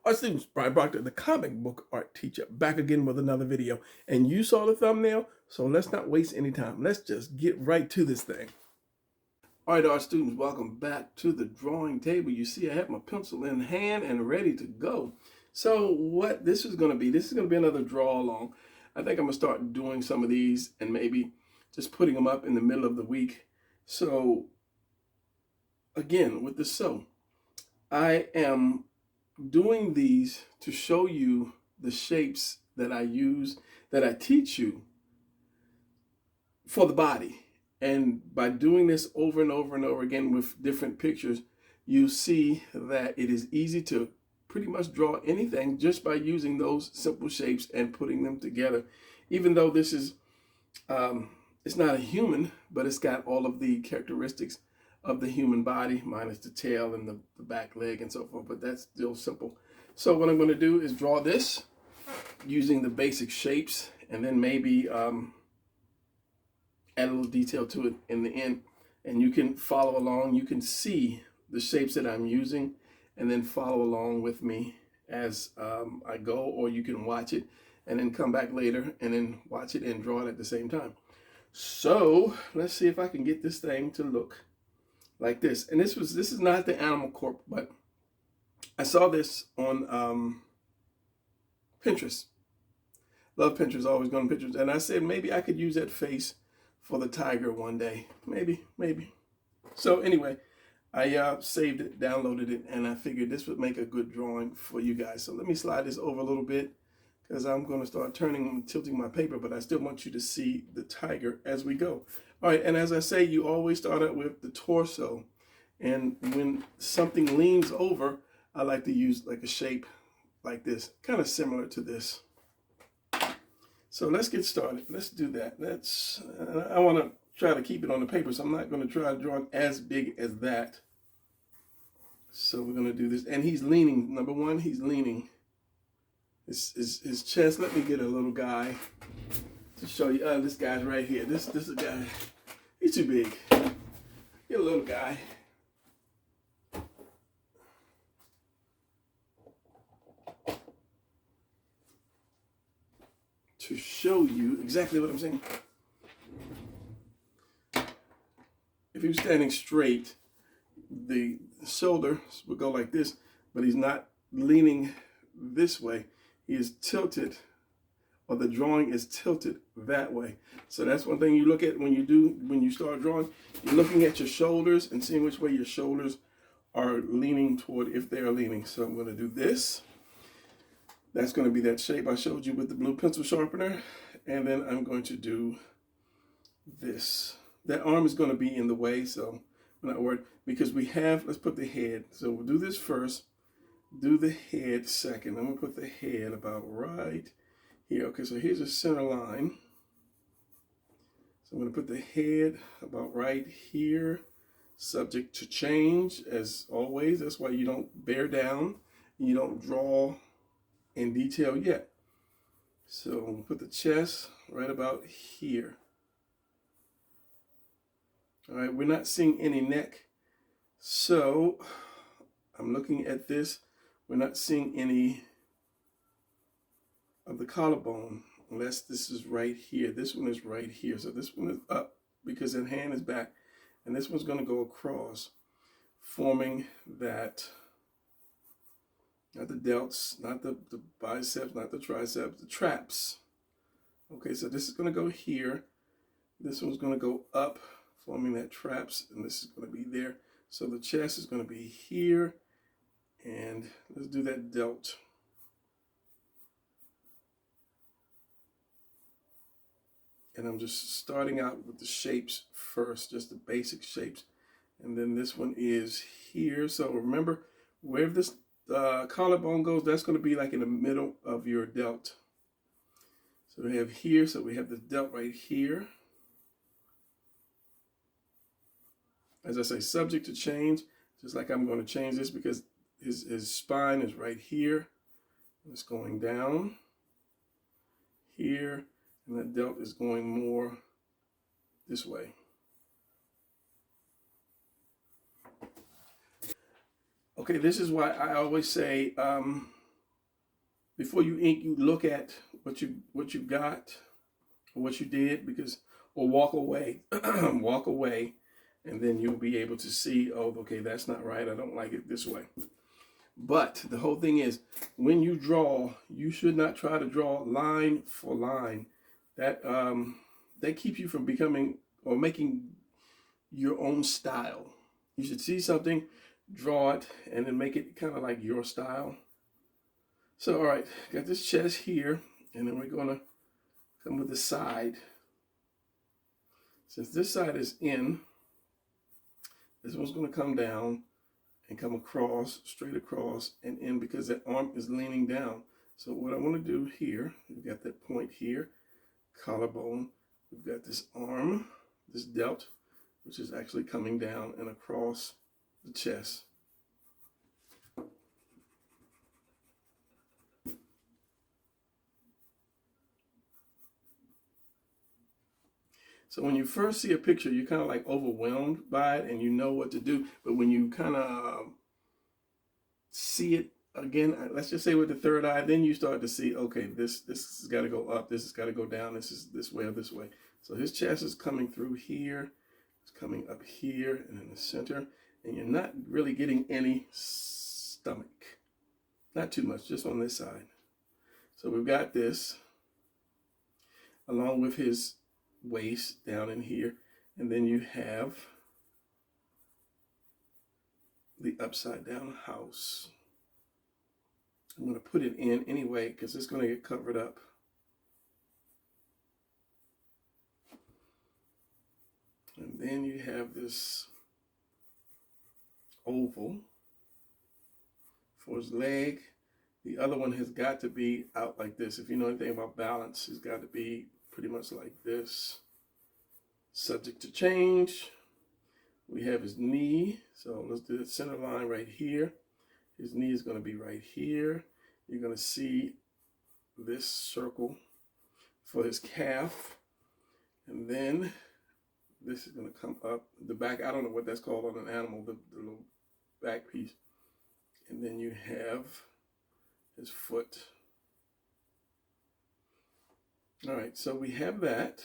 Our students, Brian Proctor, the comic book art teacher, back again with another video. And you saw the thumbnail, so let's not waste any time. Let's just get right to this thing. All right, our students, welcome back to the drawing table. You see I have my pencil in hand and ready to go. So what this is going to be another draw along. I think I'm going to start doing some of these and maybe just putting them up in the middle of the week. So again, with the I am doing these to show you the shapes that I use, that I teach you for the body. And by doing this over and over and over again with different pictures, you see that it is easy to pretty much draw anything just by using those simple shapes and putting them together. Even though this is, it's not a human, but it's got all of the characteristics of the human body, minus the tail and the back leg and so forth, but that's still simple. So what I'm going to do is draw this using the basic shapes, and then maybe add a little detail to it in the end. And you can follow along. You can see the shapes that I'm using and then follow along with me as I go, or you can watch it and then come back later and then watch it and draw it at the same time. So let's see if I can get this thing to look like this. And this is not the animal corp, but I saw this on Pinterest. Love Pinterest, always going to Pinterest. And I said maybe I could use that face for the tiger one day. Maybe. So anyway, I saved it, downloaded it, and I figured this would make a good drawing for you guys. So let me slide this over a little bit because I'm going to start turning and tilting my paper, but I still want you to see the tiger as we go. All right, and as I say, you always start out with the torso. And when something leans over, I like to use like a shape like this, kind of similar to this. So let's get started. Let's do that. I want to try to keep it on the paper, so I'm not going to try to draw it as big as that. So we're going to do this. And he's leaning. Number one, he's leaning. His chest. Let me get a little guy to show you. This guy's right here. This is a guy. He's too big. Get a little guy. To show you exactly what I'm saying. If he was standing straight, the shoulder would go like this, but he's not leaning this way. He is tilted, or the drawing is tilted that way. So that's one thing you look at when you start drawing. You're looking at your shoulders and seeing which way your shoulders are leaning toward, if they are leaning. So I'm going to do this. That's going to be that shape I showed you with the blue pencil sharpener. And then I'm going to do this. That arm is going to be in the way, so I'm not worried, because let's put the head. So we'll do this first, do the head second. I'm going to put the head about right here. Okay, so here's a center line. So I'm going to put the head about right here, subject to change as always. That's why you don't bear down, you don't draw in detail yet. So we'll put the chest right about here. All right, we're not seeing any neck. So I'm looking at this. We're not seeing any of the collarbone unless this is right here. This one is right here. So this one is up because that hand is back. And this one's going to go across, forming that, not the delts, not the biceps, not the triceps, the traps. Okay, so this is going to go here. This one's going to go up, forming that traps, and this is going to be there. So the chest is going to be here, and let's do that delt. And I'm just starting out with the shapes first, just the basic shapes. And then this one is here. So remember, wherever this collarbone goes, that's going to be like in the middle of your delt. So we have here, so we have the delt right here. As I say, subject to change, just like I'm going to change this because his spine is right here. It's going down here, and that delt is going more this way. Okay, this is why I always say before you ink, you look at what you got or what you did, because, or walk away, walk away, and then you'll be able to see, oh, okay, that's not right. I don't like it this way. But the whole thing is, when you draw, you should not try to draw line for line. That keeps you from becoming or making your own style. You should see something, draw it, and then make it kind of like your style. So, all right, got this chest here, and then we're gonna come with the side. Since this side is in, this one's gonna come down and come across, straight across and in, because that arm is leaning down. So what I want to do here, we've got that point here, collarbone. We've got this arm, this delt, which is actually coming down and across the chest. So when you first see a picture, you're kind of like overwhelmed by it and you know what to do. But when you kind of see it again, let's just say with the third eye, then you start to see, okay, this has got to go up, this has got to go down, this is this way or this way. So his chest is coming through here, it's coming up here and in the center, and you're not really getting any stomach. Not too much, just on this side. So we've got this, along with his waist down in here, and then you have the upside down house. I'm going to put it in anyway because it's going to get covered up. And then you have this oval for his leg. The other one has got to be out like this. If you know anything about balance, it's got to be pretty much like this. Subject to change. We have his knee. So let's do the center line right here. His knee is going to be right here. You're going to see this circle for his calf. And then this is going to come up the back. I don't know what that's called on an animal, the little back piece. And then you have his foot. All right, so we have that.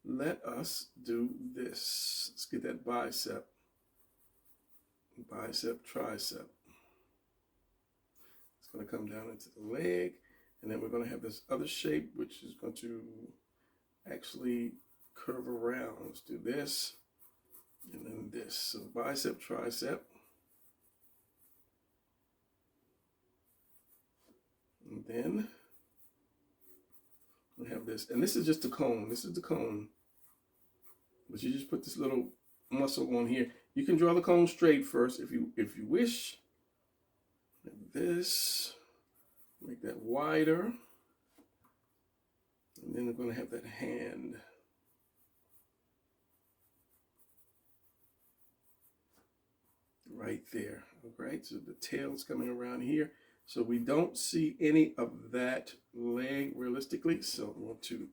Let us do this. Let's get that bicep. Bicep, tricep. It's going to come down into the leg. And then we're going to have this other shape, which is going to actually curve around. Let's do this. And then this. So bicep, tricep. And then we have this. And this is just the cone. This is the cone. But you just put this little muscle on here. You can draw the cone straight first if you wish. Like this. Make that wider. And then we're going to have that hand. Right there. Alright, so the tail's coming around here. So we don't see any of that leg realistically. So I want to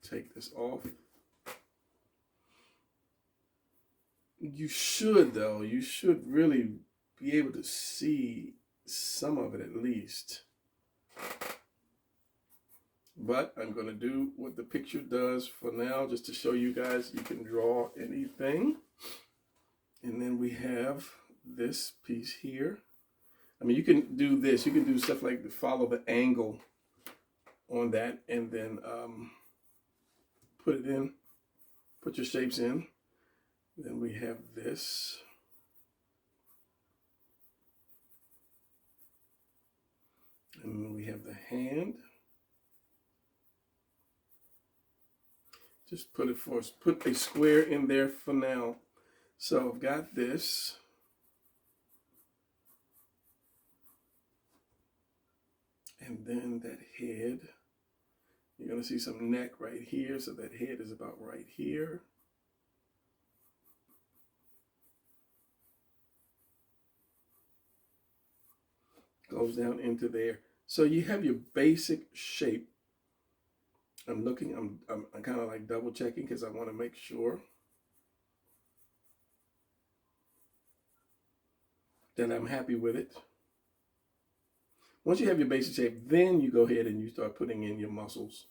take this off. You should, though, you should really be able to see some of it at least. But I'm going to do what the picture does for now, just to show you guys you can draw anything. And then we have this piece here. I mean, you can do this. You can do stuff like to follow the angle on that and then put it in, put your shapes in. Then we have this. And then we have the hand. Just put a square in there for now. So I've got this. And then that head. You're going to see some neck right here. So that head is about right here. Goes down into there. So you have your basic shape. I'm kind of like double checking because I want to make sure that I'm happy with it. Once you have your basic shape, then you go ahead and you start putting in your muscles.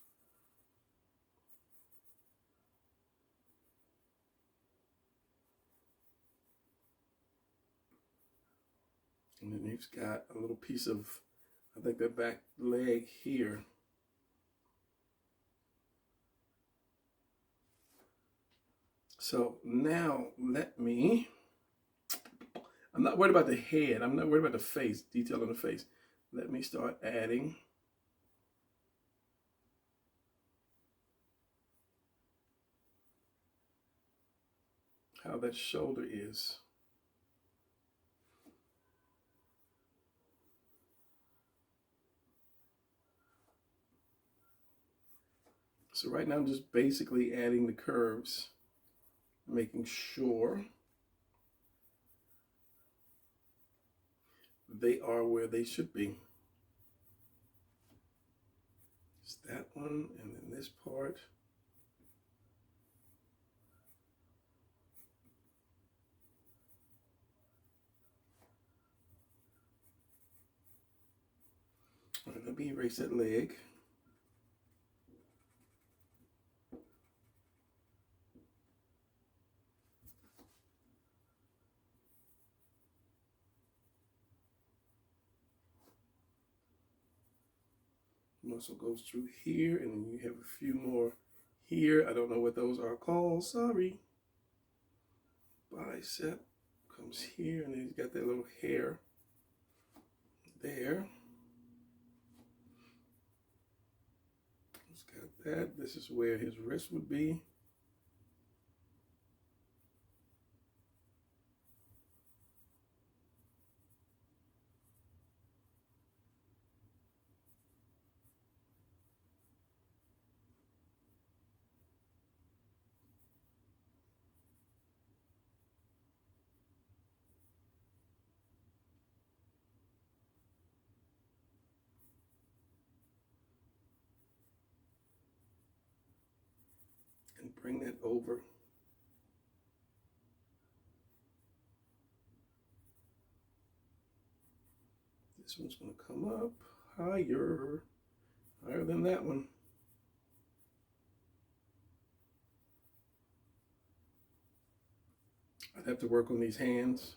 And then you've got a little piece of, I think, the back leg here. So now I'm not worried about the head. I'm not worried about the face, detail on the face. Let me start adding how that shoulder is. So right now I'm just basically adding the curves, making sure they are where they should be. It's that one, and then this part. All right, let me erase that leg. Muscle goes through here, and then you have a few more here. I don't know what those are called, sorry. Bicep comes here, and then he's got that little hair there. He's got that. This is where his wrist would be. And bring that over. This one's going to come up higher than that one. I'd have to work on these hands,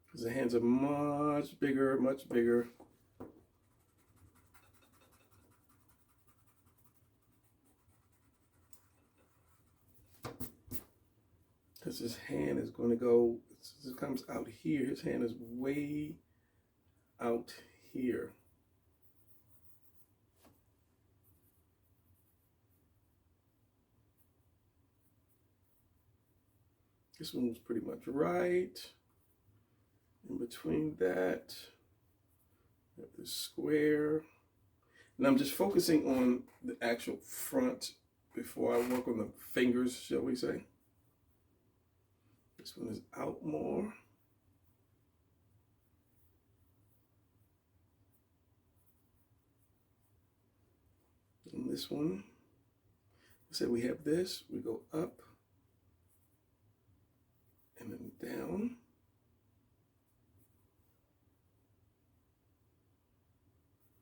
because the hands are much bigger, much bigger. Because his hand is going to go, it comes out here. His hand is way out here. This one was pretty much right. In between that, have this square. And I'm just focusing on the actual front before I work on the fingers, shall we say. This one is out more. And this one, say we have this, we go up and then down.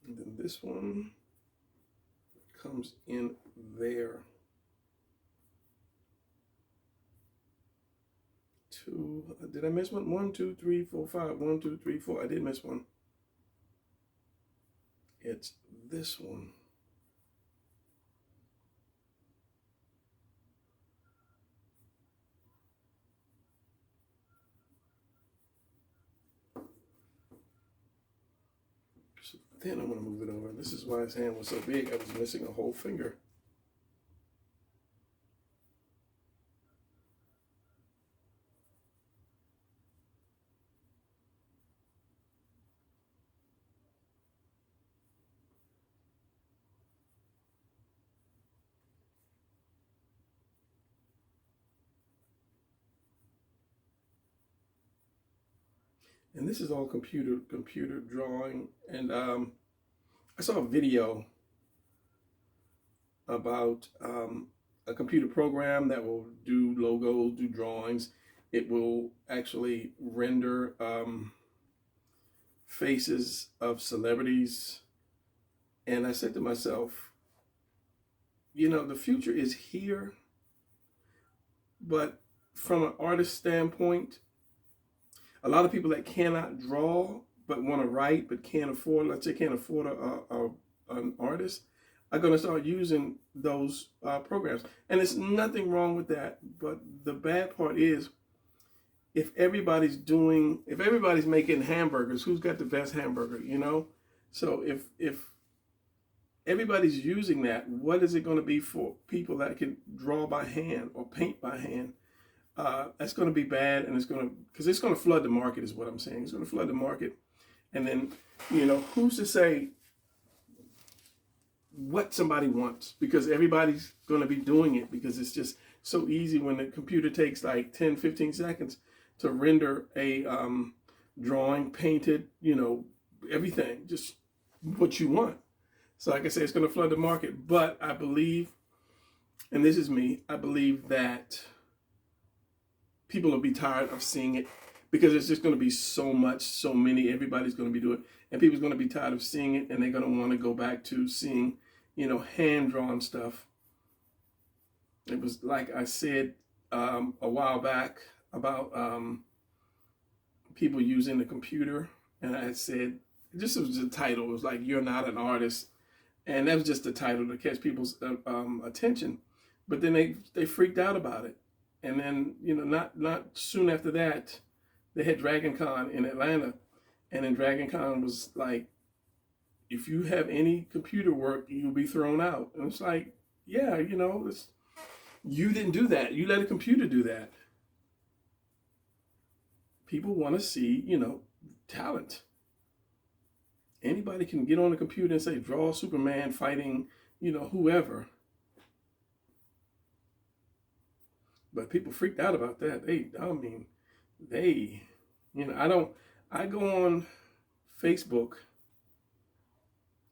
And then this one comes in there. Two, did I miss one? 1, 2, 3, 4, 5. 1, 2, 3, 4. I did miss one. It's this one. So then I'm going to move it over. This is why his hand was so big. I was missing a whole finger. And this is all computer drawing. And I saw a video about a computer program that will do logos, do drawings. It will actually render faces of celebrities. And I said to myself, the future is here, but from an artist standpoint, a lot of people that cannot draw but want to write but can't afford, let's say can't afford an artist, are going to start using those programs. And there's nothing wrong with that. But the bad part is, if everybody's making hamburgers, who's got the best hamburger, So if everybody's using that, what is it going to be for people that can draw by hand or paint by hand? That's going to be bad, and it's going to flood the market, is what I'm saying. It's going to flood the market. And then, who's to say what somebody wants? Because everybody's going to be doing it, because it's just so easy when the computer takes like 10, 15 seconds to render a drawing, painted, everything, just what you want. So like I say, it's going to flood the market. But I believe, and this is me, I believe that people will be tired of seeing it, because it's just going to be so many, everybody's going to be doing it, and people's going to be tired of seeing it, and they're going to want to go back to seeing, hand-drawn stuff. It was like I said a while back about people using the computer, and I said, this was the title, it was like, "You're not an artist," and that was just the title to catch people's attention. But then they freaked out about it. And then, not soon after that, they had Dragon Con in Atlanta. And then Dragon Con was like, if you have any computer work, you'll be thrown out. And it's like, yeah, you didn't do that. You let a computer do that. People want to see, talent. Anybody can get on the computer and say, draw Superman fighting, whoever. But people freaked out about that. I go on Facebook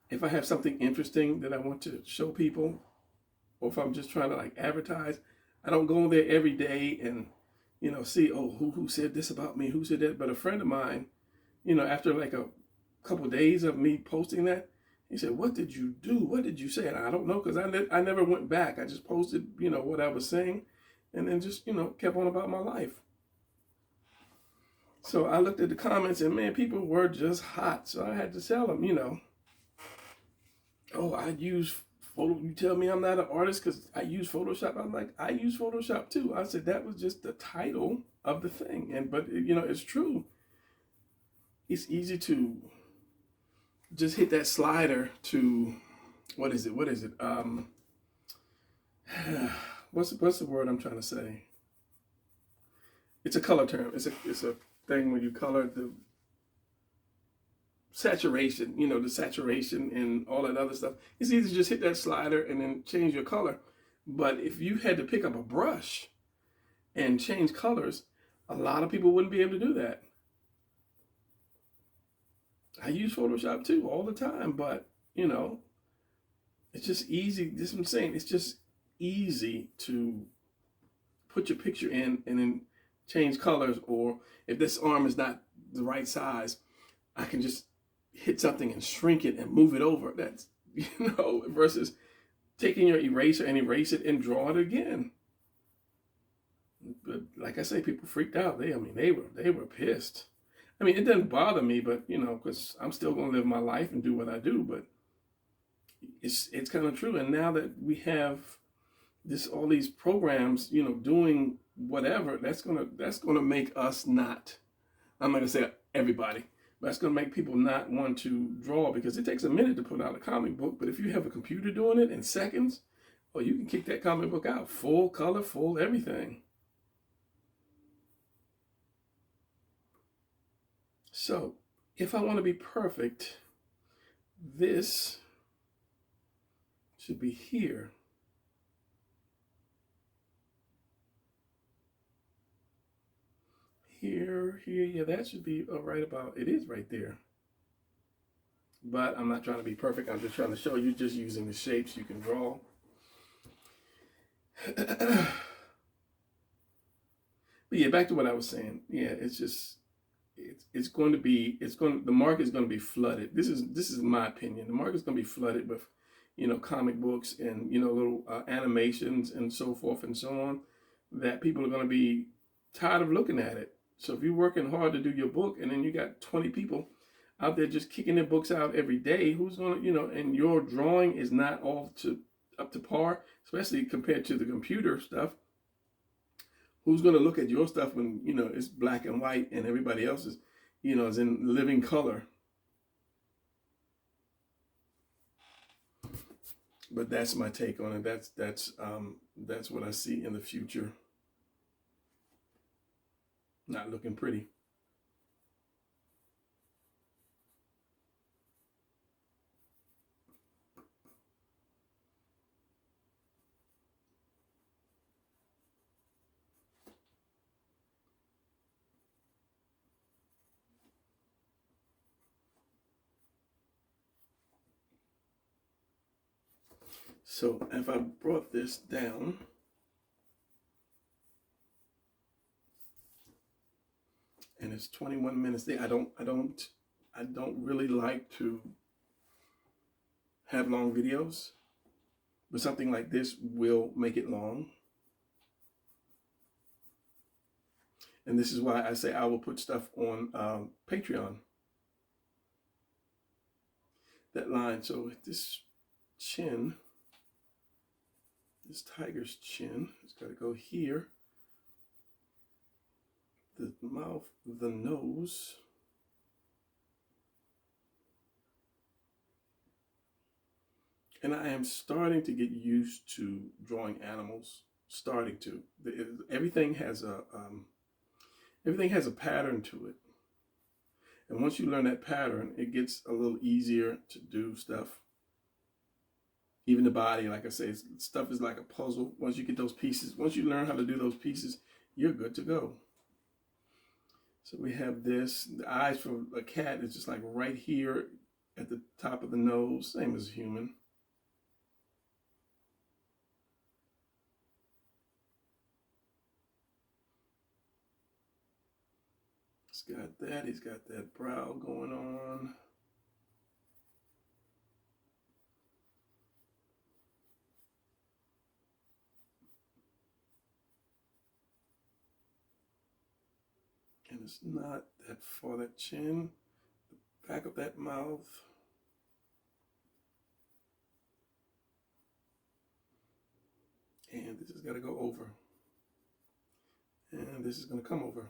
if I have something interesting that I want to show people, or if I'm just trying to like advertise. I don't go there every day and, see, who said this about me, who said that. But a friend of mine, after like a couple of days of me posting that, he said, "What did you do? What did you say?" And I don't know, because I never went back. I just posted, what I was saying. And then just, kept on about my life. So I looked at the comments, and man, people were just hot. So I had to tell them, I use photo. You tell me I'm not an artist because I use Photoshop. I'm like, I use Photoshop too. I said, that was just the title of the thing. But it's true. It's easy to just hit that slider to, what is it? What's the word I'm trying to say? It's a color term. It's a thing when you color the saturation, the saturation and all that other stuff. It's easy to just hit that slider and then change your color. But if you had to pick up a brush and change colors, a lot of people wouldn't be able to do that. I use Photoshop too all the time, but it's just easy. This is what I'm saying. It's just easy to put your picture in and then change colors. Or if this arm is not the right size, I can just hit something and shrink it and move it over. That's, versus taking your eraser and erase it and draw it again. But like I say, people freaked out. They were pissed. It doesn't bother me, but because I'm still going to live my life and do what I do. But it's kind of true. And now that we have all these programs, doing whatever, that's gonna make us not. I'm not gonna say everybody, but that's gonna make people not want to draw, because it takes a minute to put out a comic book. But if you have a computer doing it in seconds, you can kick that comic book out, full color, full everything. So if I want to be perfect, this should be here. Here, yeah, that should be right about, it is right there. But I'm not trying to be perfect. I'm just trying to show you, just using the shapes you can draw. But yeah, back to what I was saying. Yeah, it's just, it's going to be the market is going to be flooded. This is my opinion. The market is going to be flooded with, comic books and little animations and so forth and so on, that people are going to be tired of looking at it. So if you're working hard to do your book and then you got 20 people out there just kicking their books out every day, who's going to, and your drawing is not all up to par, especially compared to the computer stuff. Who's going to look at your stuff when it's black and white and everybody else is in living color? But that's my take on it. That's what I see in the future. Not looking pretty. So if I brought this down, and it's 21 minutes there, I don't really like to have long videos, but something like this will make it long. And this is why I say I will put stuff on Patreon. That line, so this chin, this tiger's chin, it's got to go here. The mouth, the nose. And I am starting to get used to drawing animals. Starting to. Everything has a pattern to it. And once you learn that pattern, it gets a little easier to do stuff. Even the body, like I say, stuff is like a puzzle. Once you get those pieces, once you learn how to do those pieces, you're good to go. So we have this. The eyes for a cat is just like right here at the top of the nose, same as a human. He's got that. He's got that brow going on. And it's not that far, that chin, the back of that mouth. And this has got to go over. And this is going to come over.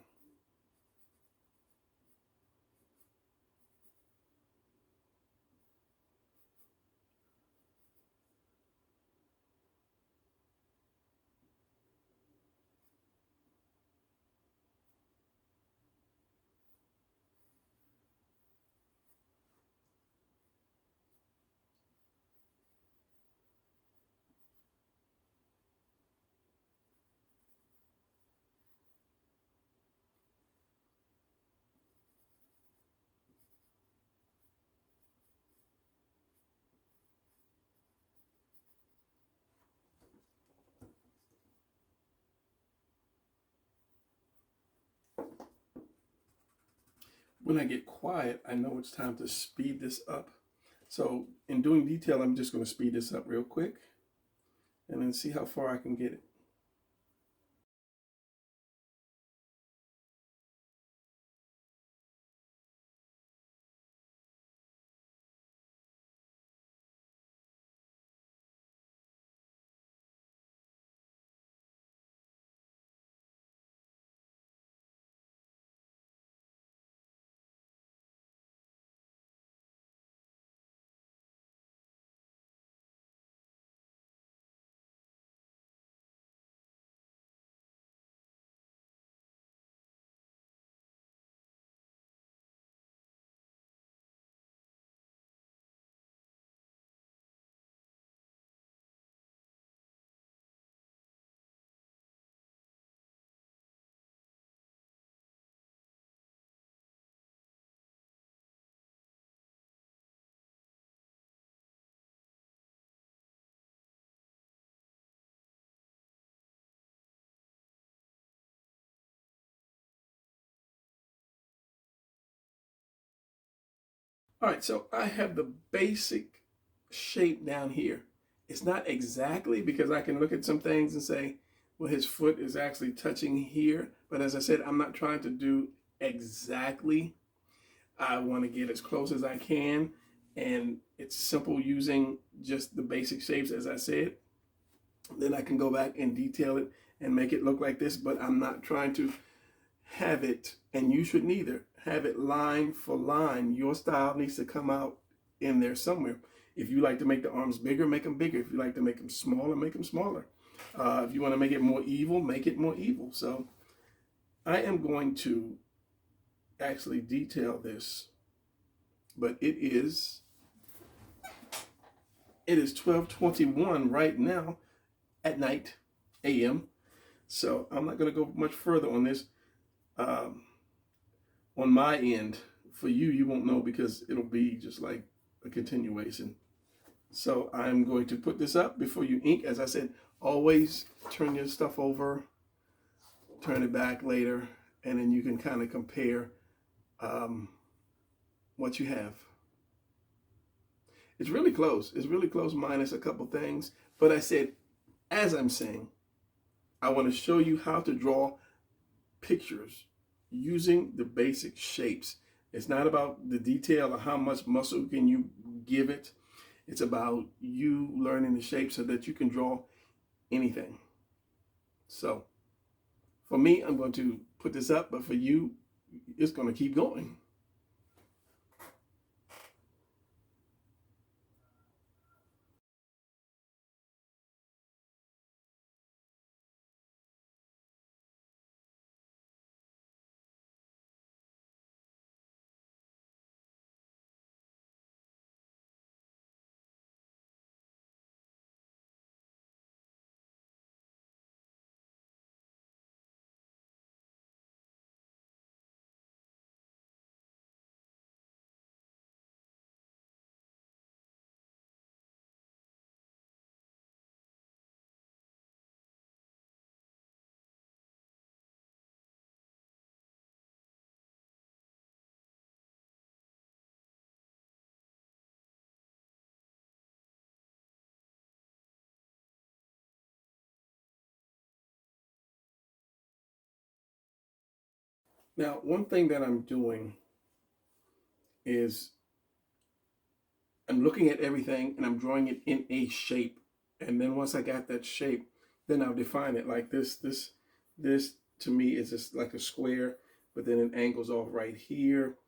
When I get quiet, I know it's time to speed this up. So in doing detail, I'm just going to speed this up real quick and then see how far I can get it. All right, so I have the basic shape down here. It's not exactly, because I can look at some things and say, well, his foot is actually touching here. But as I said, I'm not trying to do exactly. I want to get as close as I can. And it's simple using just the basic shapes, as I said. Then I can go back and detail it and make it look like this. But I'm not trying to have it, and you should neither, have it line for line. Your style needs to come out in there somewhere. If you like to make the arms bigger, make them bigger. If you like to make them smaller, make them smaller. If you want to make it more evil, make it more evil. So I am going to actually detail this, but it is 12:21 right now at night, a.m. So I'm not going to go much further on this. On my end, for you, you won't know because it'll be just like a continuation. So I'm going to put this up before you ink. As I said, always turn your stuff over, turn it back later, and then you can kind of compare what you have. It's really close. It's really close minus a couple things. But I said, as I'm saying, I want to show you how to draw pictures using the basic shapes. It's not about the detail or how much muscle can you give it. It's about you learning the shape so that you can draw anything. So for me, I'm going to put this up, but for you, it's going to keep going. Now, one thing that I'm doing is I'm looking at everything and I'm drawing it in a shape. And then once I got that shape, then I'll define it like this. This to me is just like a square, but then it angles off right here.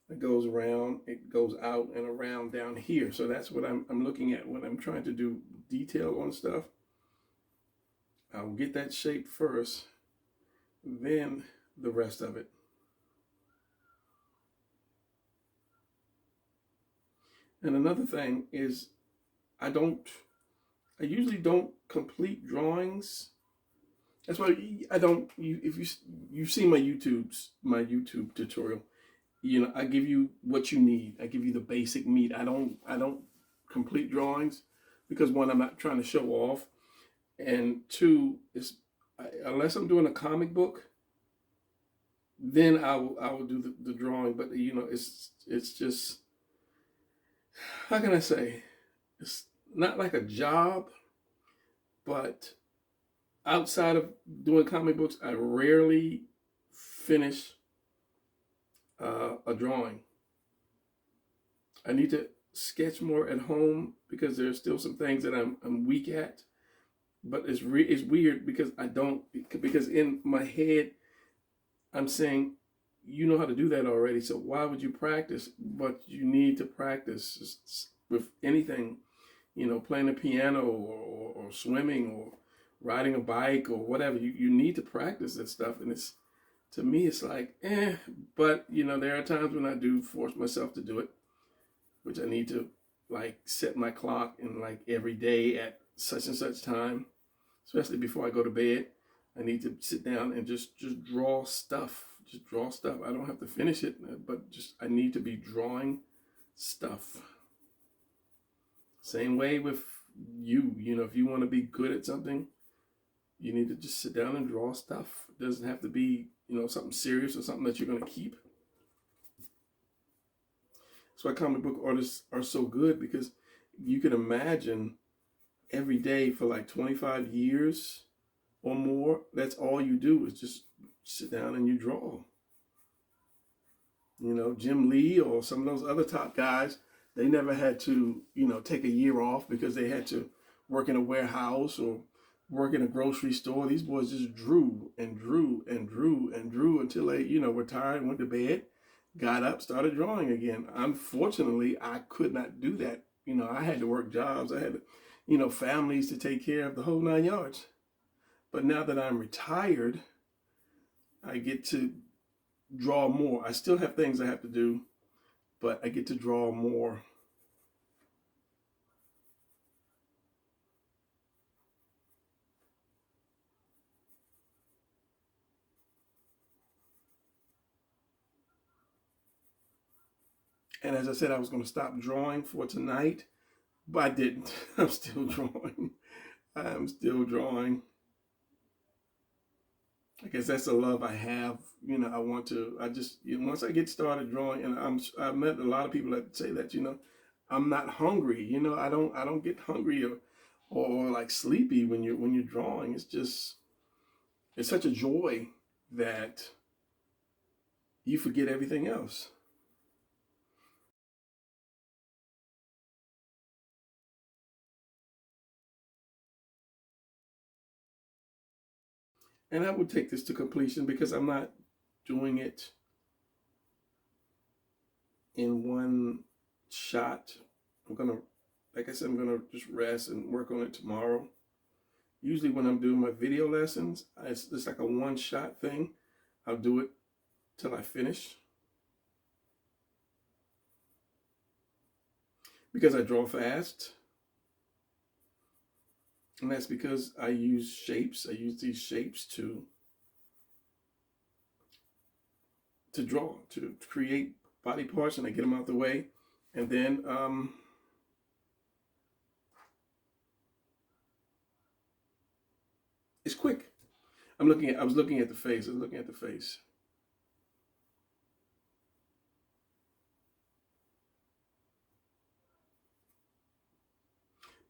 It goes around, it goes out and around down here. So that's what I'm looking at when I'm trying to do detail on stuff. I'll get that shape first, then the rest of it. And another thing is I usually don't complete drawings. That's why I don't. If you see my YouTube tutorial, I give you what you need. I give you the basic meat. I don't complete drawings because one, I'm not trying to show off, and two, unless I'm doing a comic book, then I will do the drawing. But it's just, how can I say, it's not like a job, but outside of doing comic books, I rarely finish a drawing. I need to sketch more at home because there's still some things that I'm weak at. But it's weird because because in my head I'm saying, you know how to do that already, so why would you practice? But you need to practice with anything, playing the piano or swimming or riding a bike or whatever. You need to practice that stuff, and to me it's like but there are times when I do force myself to do it, which I need to like set my clock and like every day at such and such time, especially before I go to bed. I need to sit down and just draw stuff. Just draw stuff. I don't have to finish it, but I need to be drawing stuff. Same way with you. If you want to be good at something, you need to just sit down and draw stuff. It doesn't have to be, something serious or something that you're going to keep. That's why comic book artists are so good, because you can imagine every day for like 25 years or more, that's all you do is just sit down and you draw. You know, Jim Lee or some of those other top guys, they never had to, take a year off because they had to work in a warehouse or work in a grocery store. These boys just drew and drew and drew and drew until they, were tired, went to bed, got up, started drawing again. Unfortunately, I could not do that. I had to work jobs. I had, families to take care of, the whole 9 yards. But now that I'm retired, I get to draw more. I still have things I have to do, but I get to draw more. And as I said, I was going to stop drawing for tonight, but I didn't. I'm still drawing. I'm still drawing. I guess that's the love I have. I want to, once I get started drawing, and I've met a lot of people that say that, I'm not hungry. I don't get hungry or like sleepy when you're drawing. It's such a joy that you forget everything else. And I would take this to completion because I'm not doing it in one shot. Like I said, I'm gonna just rest and work on it tomorrow. Usually when I'm doing my video lessons, it's like a one shot thing. I'll do it till I finish. Because I draw fast. And that's because I use shapes. I use these shapes to draw, to create body parts, and I get them out the way. And then it's quick. I was looking at the face. I was looking at the face.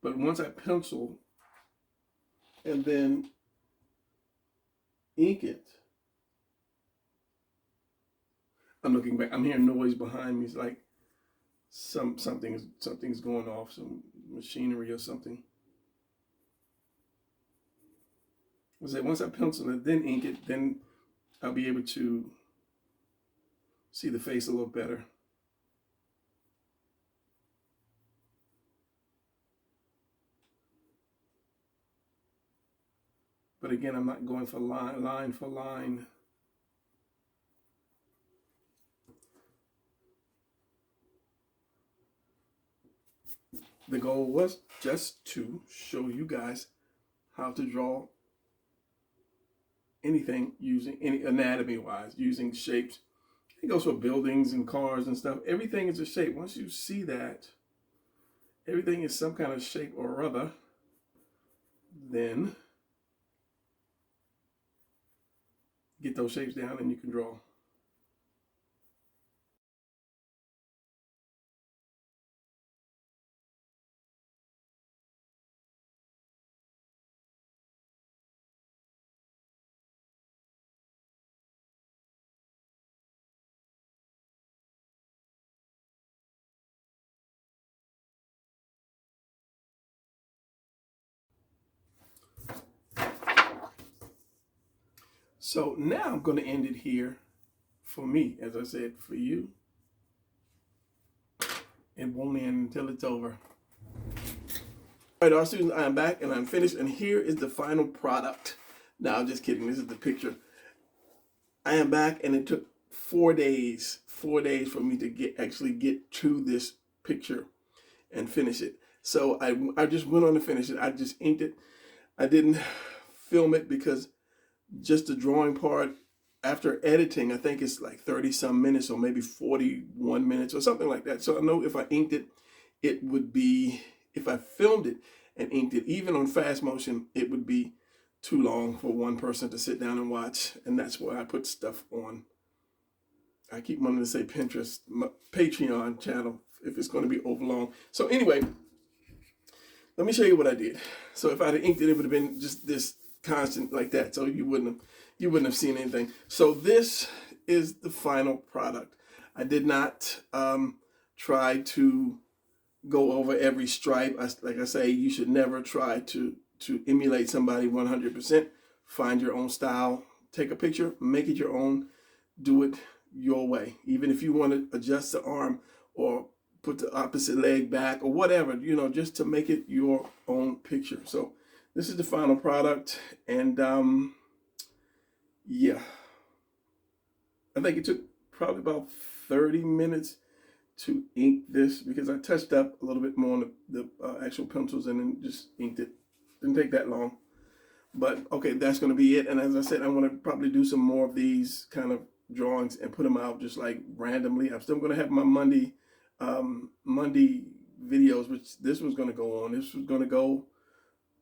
But once I pencil and then ink it, I'm looking back. I'm hearing noise behind me. It's like something's going off, some machinery or something. I say once I pencil it, then ink it, then I'll be able to see the face a little better. But again, I'm not going for line for line. The goal was just to show you guys how to draw anything using any anatomy wise, using shapes. It goes for buildings and cars and stuff. Everything is a shape. Once you see that everything is some kind of shape or other, then get those shapes down and you can draw. So now I'm going to end it here for me. As I said, for you, it won't end until it's over. All right, our students, I am back and I'm finished. And here is the final product. No, I'm just kidding. This is the picture. I am back and it took 4 days for me to actually get to this picture and finish it. So I just went on to finish it. I just inked it. I didn't film it because just the drawing part, after editing, I think it's like 30 some minutes or maybe 41 minutes or something like that. So I know if I inked it, it would be, if I filmed it and inked it, even on fast motion, it would be too long for one person to sit down and watch. And that's why I put stuff on. I keep wanting to say Pinterest, my Patreon channel, if it's going to be overlong. So anyway, let me show you what I did. So if I'd have inked it, it would have been just this constant like that. So you wouldn't have seen anything. So this is the final product. I did not try to go over every stripe. Like I say, you should never try to emulate somebody 100%. Find your own style. Take a picture, make it your own, do it your way. Even if you want to adjust the arm or put the opposite leg back or whatever, you know, just to make it your own picture. So this is the final product, and yeah, I think it took probably about 30 minutes to ink this because I touched up a little bit more on the actual pencils and then just inked it. Didn't take that long. But okay, that's going to be it. And as I said, I'm going to probably do some more of these kind of drawings and put them out just like randomly. I'm still going to have my Monday videos, which this was going to go on. This was going to go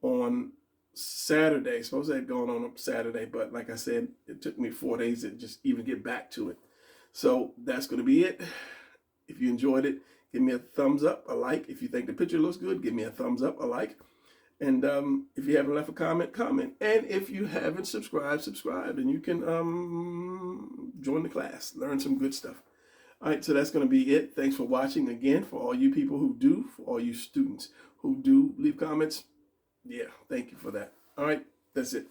on Saturday. Supposed to have gone on Saturday, but like I said, it took me 4 days to just even get back to it. So that's going to be it. If you enjoyed it, give me a thumbs up, a like. If you think the picture looks good, give me a thumbs up, a like. And if you haven't left a comment, comment. And if you haven't subscribed, subscribe. And you can join the class, learn some good stuff. All right, so that's going to be it. Thanks for watching again. For all you people who do, for all you students who do leave comments, yeah, thank you for that. All right, that's it.